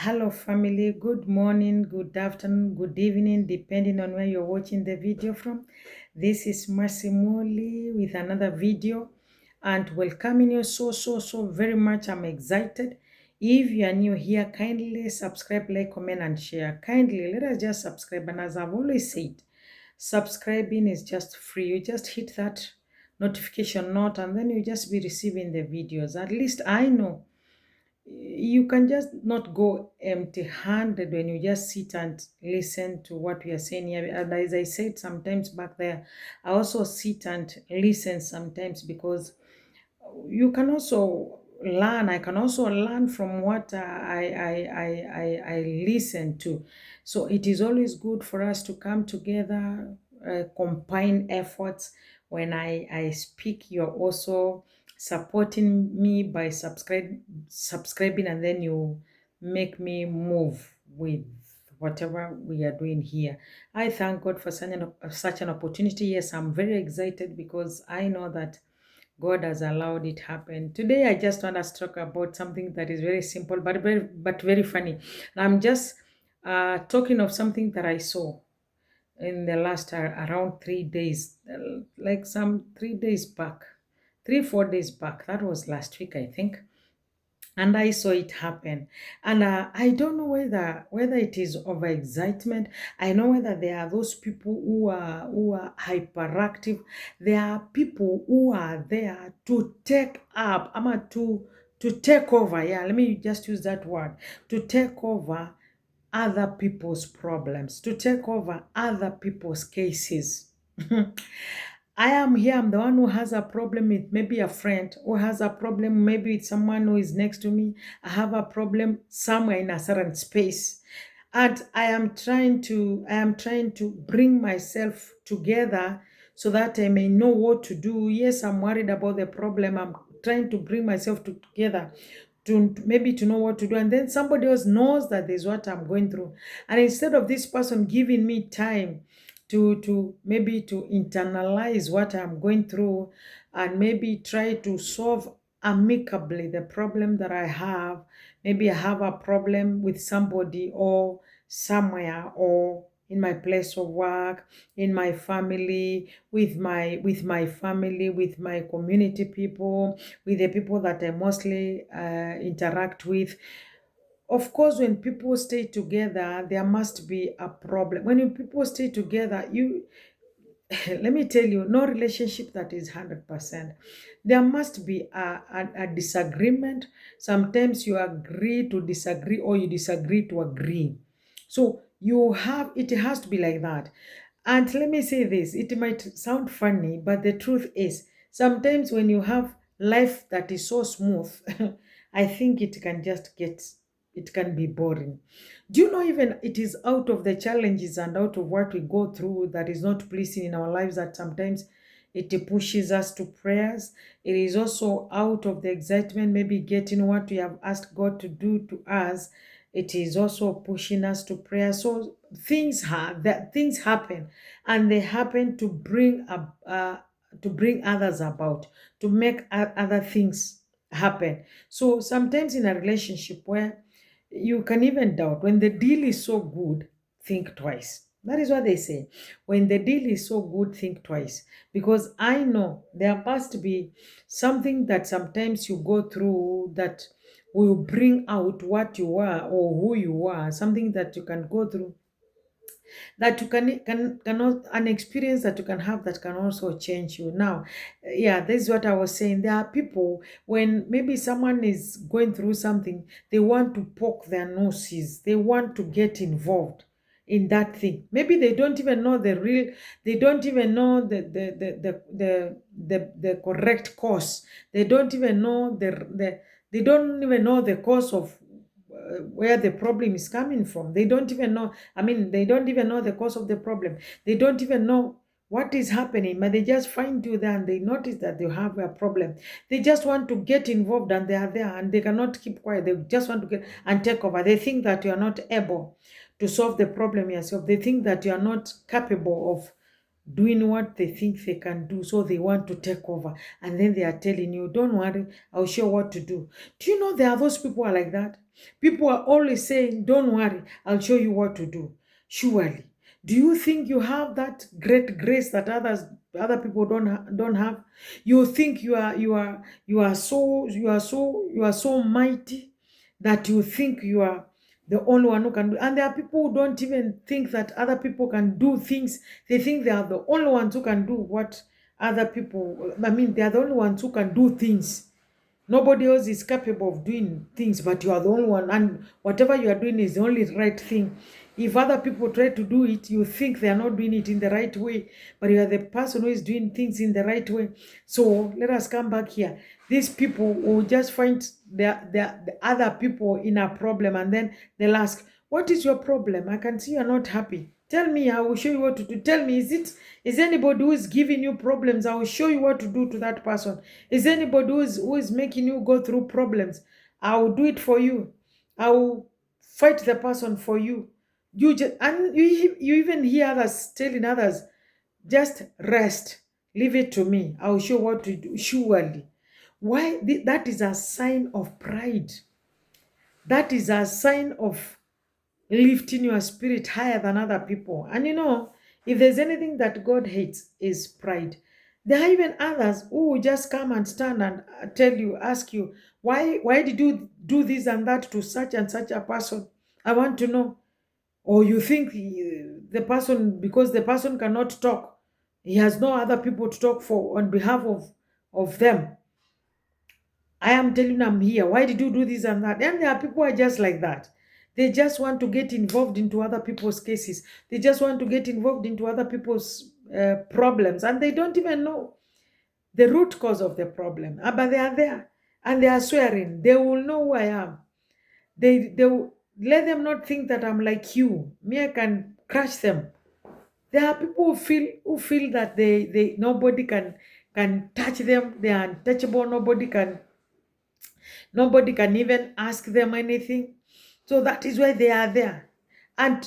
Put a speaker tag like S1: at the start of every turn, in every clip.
S1: Hello, family. Good morning, good afternoon, good evening, depending on where you're watching the video from. This is Mercy Molly with another video and welcoming you so very much. I'm excited. If you are new here, kindly subscribe, like, comment, and share. Kindly let us just subscribe. And as I've always said, subscribing is just free. You just hit that notification note and then you just be receiving the videos. At least I know you can just not go empty-handed when you just sit and listen to what we are saying here. And as I said sometimes back there, I also sit and listen sometimes because you can also learn. I can also learn from what I listen to. So it is always good for us to come together, combine efforts. When I speak, you're also supporting me by subscribing, and then you make me move with whatever we are doing here. I thank God for such an opportunity. Yes, I'm very excited because I know that God has allowed it happen. Today, I just want us to talk about something that is very simple but very funny. And I'm just talking of something that I saw in the last around 3 days, like some 3 days back, 3 4 days back. That was last week, I think, and I saw it happen. And I don't know whether it is overexcitement. I know whether there are those people who are hyperactive. There are people who are there to take up, to take over. Yeah, let me just use that word, to take over other people's problems, to take over other people's cases. I am here, I'm the one who has a problem with maybe a friend, who has a problem maybe with someone who is next to me. I have a problem somewhere in a certain space. And I am trying to bring myself together so that I may know what to do. Yes, I'm worried about the problem. I'm trying to bring myself together to maybe to know what to do. And then somebody else knows that there's what I'm going through. And instead of this person giving me time to maybe to internalize what I'm going through and maybe try to solve amicably the problem that I have. Maybe I have a problem with somebody or somewhere or in my place of work, in my family, with my family, with my community people, with the people that I mostly interact with. Of course, when people stay together, there must be a problem. When people stay together, you let me tell you, no relationship that is 100%. There must be a disagreement. Sometimes you agree to disagree or you disagree to agree. So it has to be like that. And let me say this, it might sound funny, but the truth is, sometimes when you have life that is so smooth, I think it can be boring. Do you know, even it is out of the challenges and out of what we go through that is not pleasing in our lives, that sometimes it pushes us to prayers. It is also out of the excitement, maybe getting what we have asked God to do to us. It is also pushing us to prayer. So things happen, and they happen to bring others about, to make other things happen. So sometimes in a relationship where you can even doubt, when the deal is so good, think twice. That is what they say. When the deal is so good, think twice. Because I know there must be something that sometimes you go through that will bring out what you are or who you are, something that you can go through, that you an experience that you can have that can also change you. Now, yeah, this is what I was saying. There are people, when maybe someone is going through something, they want to poke their noses, they want to get involved in that thing. Maybe they don't even know they don't even know the correct cause. They don't even know they don't even know the cause of where the problem is coming from. They don't even know, I mean, they don't even know the cause of the problem. They don't even know what is happening, but they just find you there and they notice that they have a problem. They just want to get involved and they are there and they cannot keep quiet. They just want to get and take over. They think that you are not able to solve the problem yourself. They think that you are not capable of doing what they think they can do, so they want to take over, and then they are telling you, don't worry, I'll show what to do. Do you know there are those people who are like that? People are always saying, don't worry, I'll show you what to do. Surely, do you think you have that great grace that other people don't have? You think you are so mighty that you think you are the only one who can do. And there are people who don't even think that other people can do things. They think they are the only ones who can do what other people, I mean, they are the only ones who can do things. Nobody else is capable of doing things, but you are the only one, and whatever you are doing is the only right thing. If other people try to do it, you think they are not doing it in the right way, but you are the person who is doing things in the right way. So let us come back here. These people will just find the other people in a problem, and then they'll ask, what is your problem? I can see you are not happy. Tell me, I will show you what to do. Tell me, is anybody who is giving you problems? I will show you what to do to that person. Is anybody who is making you go through problems? I will do it for you. I will fight the person for you. You even hear others telling others, just rest, leave it to me. I will show what to do. Surely, why? That is a sign of pride. That is a sign of lifting your spirit higher than other people. And if there's anything that God hates, is pride. There are even others who will just come and stand and tell you, ask you, why did you do this and that to such and such a person? I want to know. Or you think the person, because the person cannot talk, he has no other people to talk for on behalf of them. I am telling them here, why did you do this and that? And there are people who are just like that. They just want to get involved into other people's cases. They just want to get involved into other people's problems. And they don't even know the root cause of the problem. But they are there. And they are swearing. They will know who I am. They will, let them not think that I'm like you. Me, I can crush them. There are people who feel that they nobody can touch them. They are untouchable. Nobody can even ask them anything. So that is why they are there. And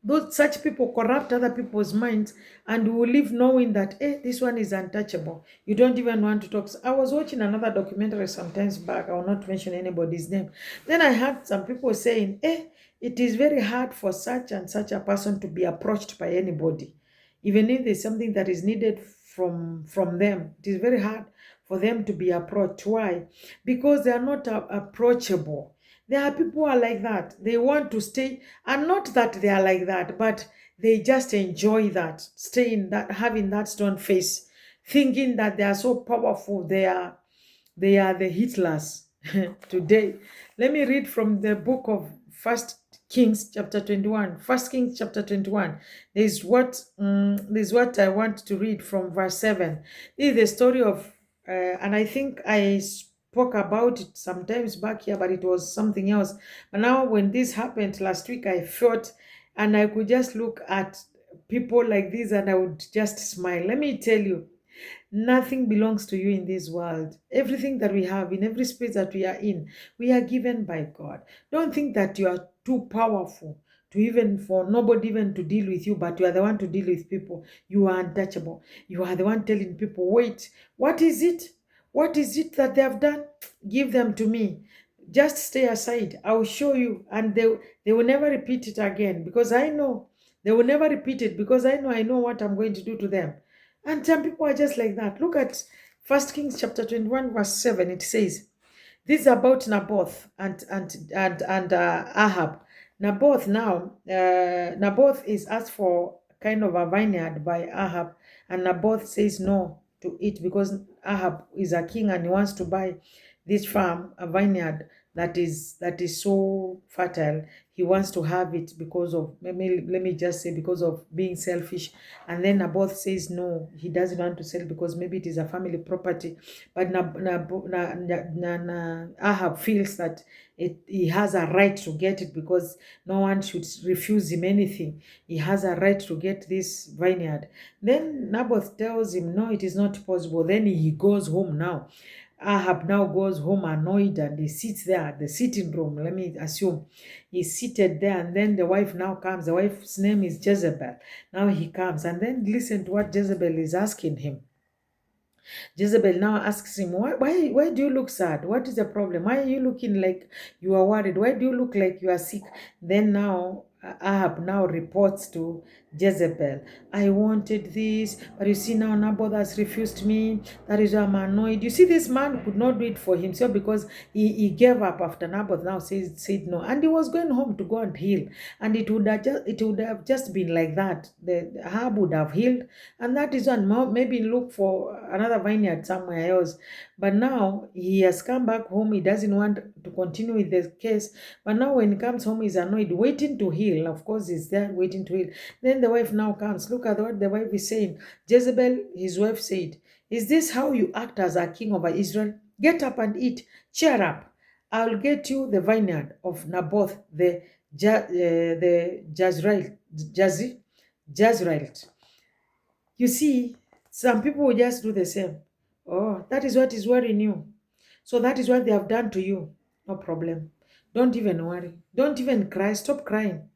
S1: those such people corrupt other people's minds, and will live knowing that, this one is untouchable. You don't even want to talk. So I was watching another documentary sometimes back. I will not mention anybody's name. Then I heard some people saying, it is very hard for such and such a person to be approached by anybody. Even if there's something that is needed from them, it is very hard for them to be approached. Why? Because they are not approachable. There are people who are like that. They want to stay, and not that they are like that, but they just enjoy that, staying that, having that stone face, thinking that they are so powerful. They are the Hitlers today. Let me read from the book of First Kings chapter 21. First Kings chapter 21. This is what I want to read from verse 7. This is the story of, and I think I spoke about it sometimes back here, but it was something else. But now when this happened last week, I felt, and I could just look at people like this and I would just smile. Let me tell you, nothing belongs to you in this world. Everything that we have, in every space that we are in, we are given by God. Don't think that you are too powerful for nobody even to deal with you, but you are the one to deal with people. You are untouchable. You are the one telling people, wait, what is it? What is it that they have done? Give them to me. Just stay aside. I will show you. And they will never repeat it again, because I know they will never repeat it, because I know what I'm going to do to them. And some people are just like that. Look at 1 Kings chapter 21 verse 7. It says, this is about Naboth and Ahab. Naboth is asked for kind of a vineyard by Ahab, and Naboth says no to it, because Ahab is a king and he wants to buy this farm, a vineyard that is so fertile. He wants to have it because of, let me just say, because of being selfish. And then Naboth says no, he doesn't want to sell because maybe it is a family property. But Ahab feels that he has a right to get it, because no one should refuse him anything. He has a right to get this vineyard. Then Naboth tells him, no, it is not possible. Then he goes home now. Ahab now goes home annoyed and he sits there at the sitting room. Let me assume he's seated there, and then the wife now comes. The wife's name is Jezebel. Now he comes, and then listen to what Jezebel is asking him. Jezebel now asks him, why do you look sad? What is the problem? Why are you looking like you are worried? Why do you look like you are sick? Then now Ahab now reports to Jezebel, I wanted this, but you see now Naboth has refused me. That is why I'm annoyed. You see, this man could not do it for himself because he gave up after Naboth now said no. And he was going home to go and heal. And it would have just been like that. The Ahab would have healed, and that is one. Maybe look for another vineyard somewhere else. But now he has come back home. He doesn't want to continue with the case. But now when he comes home, he's annoyed, waiting to heal. Of course, he's there waiting to heal. Then the wife now comes. Look at what the wife is saying. Jezebel, his wife, said, is this how you act as a king over Israel? Get up and eat. Cheer up. I'll get you the vineyard of Naboth, the Jezreelite. You see, some people will just do the same. Oh, that is what is worrying you. So that is what they have done to you. No problem. Don't even worry. Don't even cry. Stop crying.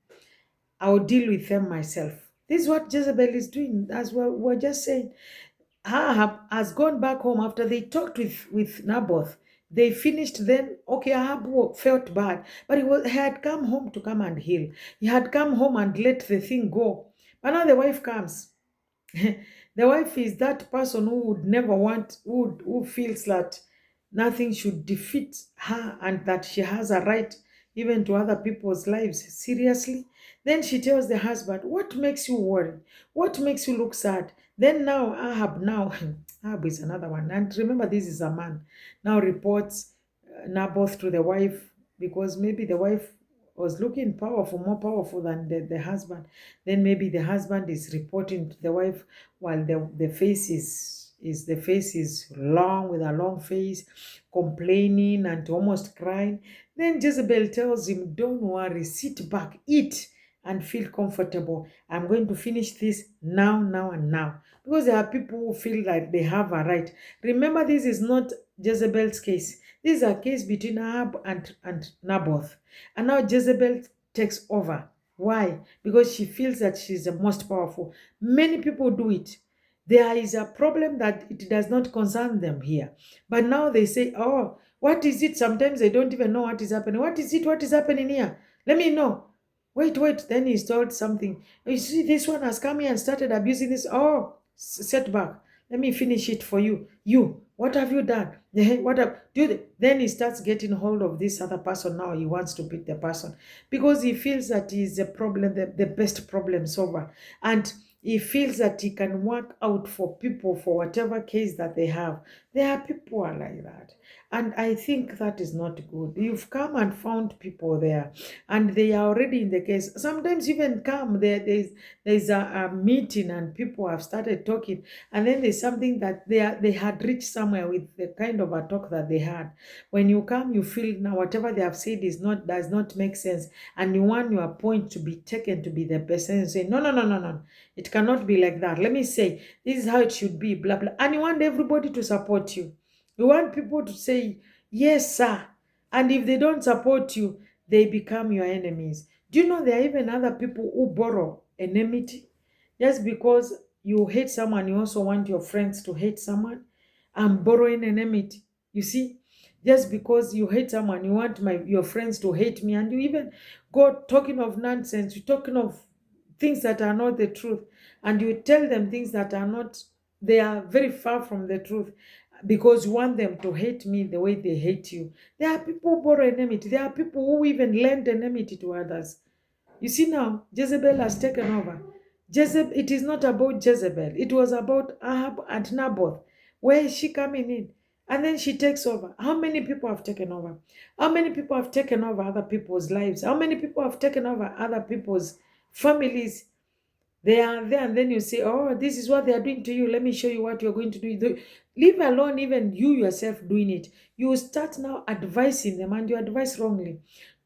S1: I will deal with them myself. This is what Jezebel is doing, as we're just saying. Ahab has gone back home after they talked with Naboth. They finished then. Okay, Ahab felt bad, but he had come home to come and heal. He had come home and let the thing go. But now the wife comes. The wife is that person who would never want, who feels that nothing should defeat her and that she has a right even to other people's lives. Seriously? Then she tells the husband, what makes you worry? What makes you look sad? Then now Ahab is another one. And remember, this is a man. Now reports Naboth to the wife because maybe the wife was looking powerful, more powerful than the husband. Then maybe the husband is reporting to the wife while the face is long, with a long face, complaining and almost crying. Then Jezebel tells him, don't worry, sit back, eat and feel comfortable. I'm going to finish this now, now, and now. Because there are people who feel like they have a right. Remember, this is not Jezebel's case. This is a case between Ahab and Naboth. And now Jezebel takes over. Why? Because she feels that she's the most powerful. Many people do it. There is a problem that it does not concern them here. But now they say, oh, what is it? Sometimes they don't even know what is happening. What is it? What is happening here? Let me know. Wait. Then he's told something. You see, this one has come here and started abusing this. Oh, setback. Let me finish it for you. You, what have you done? What have do? Then he starts getting hold of this other person. Now he wants to beat the person because he feels that he's the problem, the best problem solver, and he feels that he can work out for people for whatever case that they have. There are people who are like that. And I think that is not good. You've come and found people there and they are already in the case. Sometimes even come, there's a meeting and people have started talking, and then there's something that they had reached somewhere with the kind of a talk that they had. When you come, you feel now whatever they have said does not make sense, and you want your point to be taken to be the best. And you say, no. It cannot be like that. Let me say, this is how it should be, blah, blah. And you want everybody to support you. You want people to say, yes, sir. And if they don't support you, they become your enemies. Do you know there are even other people who borrow enmity? Just because you hate someone, you also want your friends to hate someone. I'm borrowing enmity. You see? Just because you hate someone, you want your friends to hate me. And you even go talking of nonsense. You're talking of things that are not the truth, and you tell them things that are not, they are very far from the truth, because you want them to hate me the way they hate you. There are people who borrow enmity. There are people who even lend enmity to others. You see, now Jezebel has taken over. It is not about Jezebel. It was about Ahab and Naboth. Where is she coming in? And then she takes over. How many people have taken over? How many people have taken over other people's lives? How many people have taken over other people's families? They are there, and then you say, oh, this is what they are doing to you. Let me show you what you're going to do. Leave alone even you yourself doing it. You start now advising them, and you advise wrongly.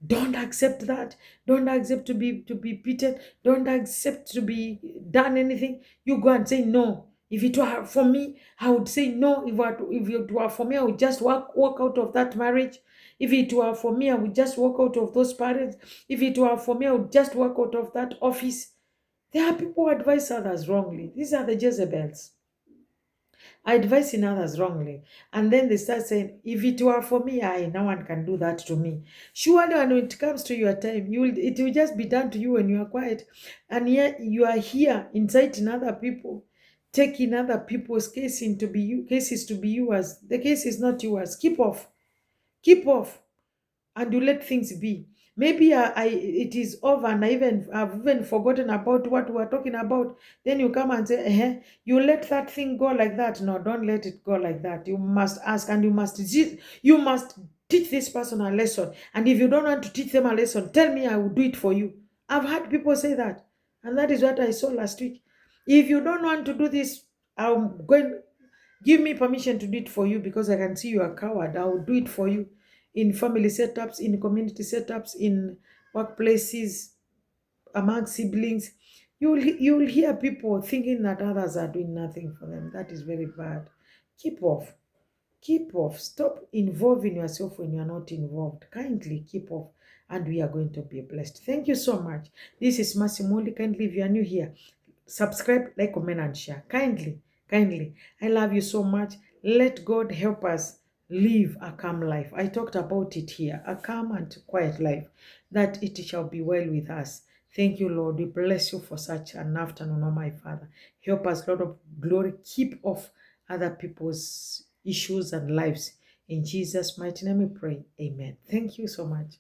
S1: Don't accept that. Don't accept to be beaten. Don't accept to be done anything. You go and say, no, If it were for me, I would say no. If it were for me, I would just walk out of that marriage. If it were for me, I would just walk out of those parents. If it were for me, I would just walk out of that office. There are people who advise others wrongly. These are the Jezebels advising others wrongly. And then they start saying, if it were for me, no one can do that to me. Surely when it comes to your time, it will just be done to you when you are quiet. And yet you are here inciting other people, taking other people's cases to be yours. The case is not yours. Keep off. Keep off and you let things be. Maybe it is over and I've even forgotten about what we were talking about. Then you come and say, you let that thing go like that. No, don't let it go like that. You must ask and you must teach this person a lesson. And if you don't want to teach them a lesson, tell me, I will do it for you. I've had people say that. And that is what I saw last week. If you don't want to do this, I'm going, give me permission to do it for you because I can see you are a coward. I will do it for you in family setups, in community setups, in workplaces, among siblings. You'll hear people thinking that others are doing nothing for them. That is very bad. Keep off. Keep off. Stop involving yourself when you're not involved. Kindly keep off. And we are going to be blessed. Thank you so much. This is Masimoli. Kindly, if you are new here, subscribe, like, comment, and share. Kindly, kindly. I love you so much. Let God help us live a calm life. I talked about it here, a calm and quiet life, that it shall be well with us. Thank you, Lord. We bless you for such an afternoon, oh my Father. Help us, Lord of glory, keep off other people's issues and lives. In Jesus' mighty name we pray. Amen. Thank you so much.